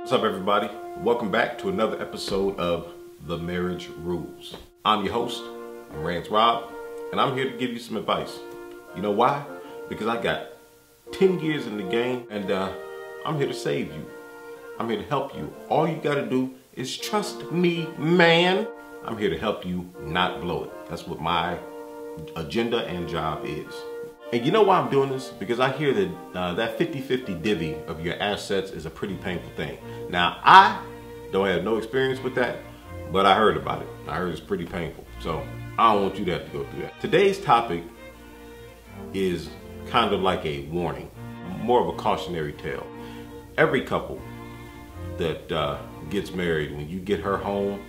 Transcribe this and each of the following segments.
What's up, everybody? Welcome back to another episode of The Marriage Rules. I'm your host, Rance Rob, and I'm here to give you some advice. You know why? Because I got 10 years in the game, and I'm here to save you. I'm here to help you. All you gotta do is trust me, man. I'm here to help you not blow it. That's what my agenda and job is. And you know why I'm doing this? Because I hear that that 50-50 divvy of your assets is a pretty painful thing. Now, I don't have no experience with that, but I heard about it. I heard it's pretty painful. So I don't want you to have to go through that. Today's topic is kind of like a warning, more of a cautionary tale. Every couple that gets married, when you get her home,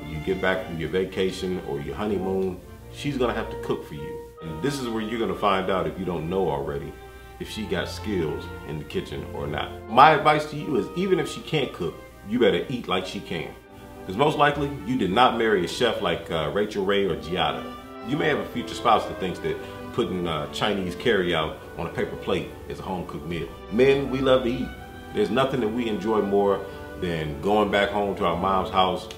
you get back from your vacation or your honeymoon, she's gonna have to cook for you. And this is where you're gonna find out, if you don't know already, if she got skills in the kitchen or not. My advice to you is, even if she can't cook, you better eat like she can. Because most likely, you did not marry a chef like Rachel Ray or Giada. You may have a future spouse that thinks that putting Chinese carryout on a paper plate is a home-cooked meal. Men, we love to eat. There's nothing that we enjoy more than going back home to our mom's house,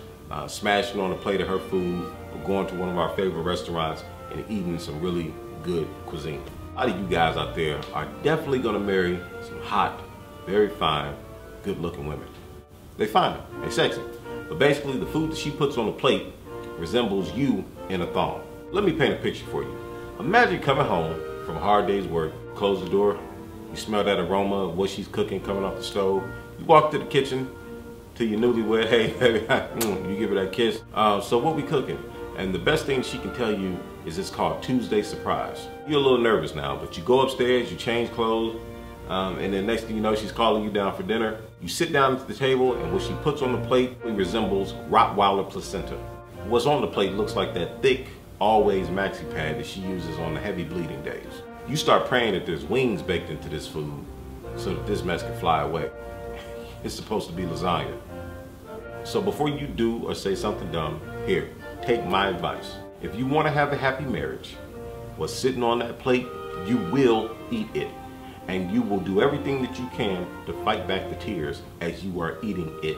smashing on a plate of her food, or going to one of our favorite restaurants and eating some really good cuisine. A lot of you guys out there are definitely gonna marry some hot, very fine, good looking women. They fine, they sexy. But basically the food that she puts on the plate resembles you in a thong. Let me paint a picture for you. Imagine coming home from a hard day's work, close the door, you smell that aroma of what she's cooking coming off the stove. You walk to the kitchen to your newlywed, hey baby, you give her that kiss. So what we cooking? And the best thing she can tell you is it's called Tuesday Surprise. You're a little nervous now, but you go upstairs, you change clothes, and then next thing you know, she's calling you down for dinner. You sit down at the table, and what she puts on the plate resembles Rottweiler placenta. What's on the plate looks like that thick, always maxi pad that she uses on the heavy bleeding days. You start praying that there's wings baked into this food so that this mess can fly away. It's supposed to be lasagna. So before you do or say something dumb, here, take my advice. If you want to have a happy marriage, what's sitting on that plate, you will eat it. And you will do everything that you can to fight back the tears as you are eating it.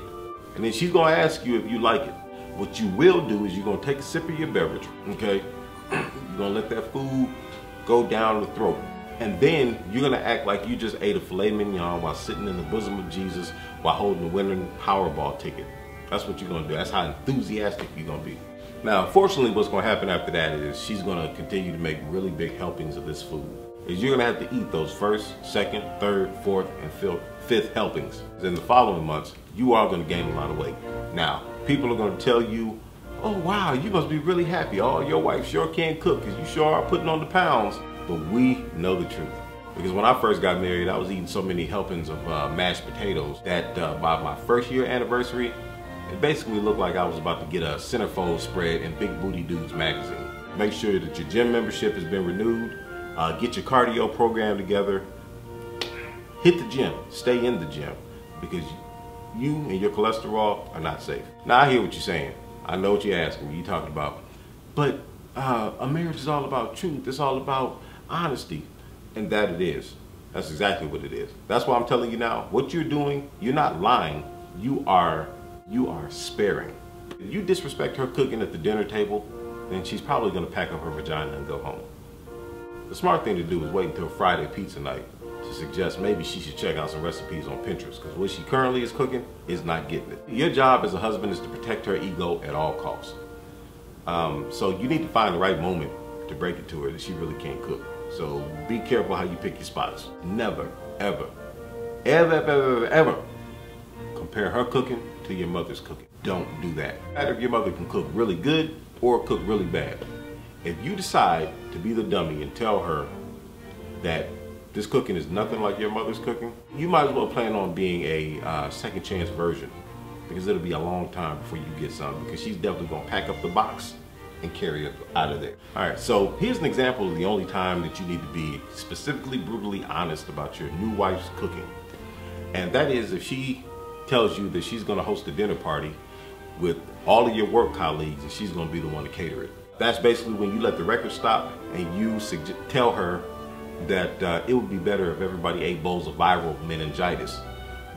And then she's gonna ask you if you like it. What you will do is you're gonna take a sip of your beverage, okay? You're gonna let that food go down the throat. And then you're gonna act like you just ate a filet mignon while sitting in the bosom of Jesus while holding the winning Powerball ticket. That's what you're gonna do. That's how enthusiastic you're gonna be. Now, unfortunately, what's gonna happen after that is she's gonna continue to make really big helpings of this food. Is you're gonna have to eat those first, second, third, fourth, and fifth helpings. In the following months, you are gonna gain a lot of weight. Now, people are gonna tell you, oh wow, you must be really happy. Oh, your wife sure can cook because you sure are putting on the pounds. But we know the truth. Because when I first got married, I was eating so many helpings of mashed potatoes that by my first year anniversary, it basically looked like I was about to get a centerfold spread in Big Booty Dudes magazine. Make sure that your gym membership has been renewed. Get your cardio program together. Hit the gym. Stay in the gym. Because you and your cholesterol are not safe. Now I hear what you're saying. I know what you're asking me. You're talking about. But a marriage is all about truth. It's all about honesty. And that it is. That's exactly what it is. That's why I'm telling you now. What you're doing, you're not lying. You are sparing. If you disrespect her cooking at the dinner table, then she's probably gonna pack up her vagina and go home. The smart thing to do is wait until Friday pizza night to suggest maybe she should check out some recipes on Pinterest, because what she currently is cooking is not getting it. Your job as a husband is to protect her ego at all costs. So you need to find the right moment to break it to her that she really can't cook. So be careful how you pick your spots. Never, ever, ever, ever, ever, ever compare her cooking to your mother's cooking. Don't do that. No matter if your mother can cook really good or cook really bad. If you decide to be the dummy and tell her that this cooking is nothing like your mother's cooking, you might as well plan on being a second chance version, because it'll be a long time before you get some, because she's definitely gonna pack up the box and carry it out of there. All right, so here's an example of the only time that you need to be specifically brutally honest about your new wife's cooking. And that is if she tells you that she's gonna host a dinner party with all of your work colleagues and she's gonna be the one to cater it. That's basically when you let the record stop and you tell her that it would be better if everybody ate bowls of viral meningitis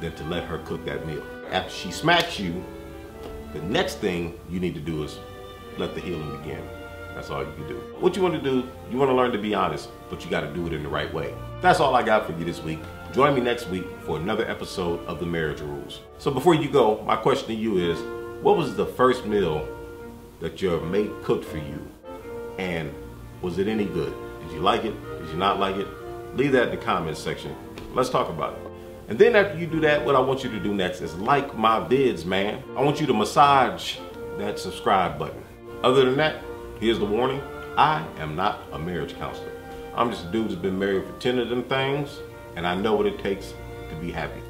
than to let her cook that meal. After she smacks you, the next thing you need to do is let the healing begin. That's all you can do. What you want to do, you want to learn to be honest, but you got to do it in the right way. That's all I got for you this week. Join me next week for another episode of The Marriage Rules. So before you go, my question to you is, what was the first meal that your mate cooked for you? And was it any good? Did you like it? Did you not like it? Leave that in the comments section. Let's talk about it. And then after you do that, what I want you to do next is like my vids, man. I want you to massage that subscribe button. Other than that, here's the warning. I am not a marriage counselor. I'm just a dude that's been married for 10 of them things, and I know what it takes to be happy.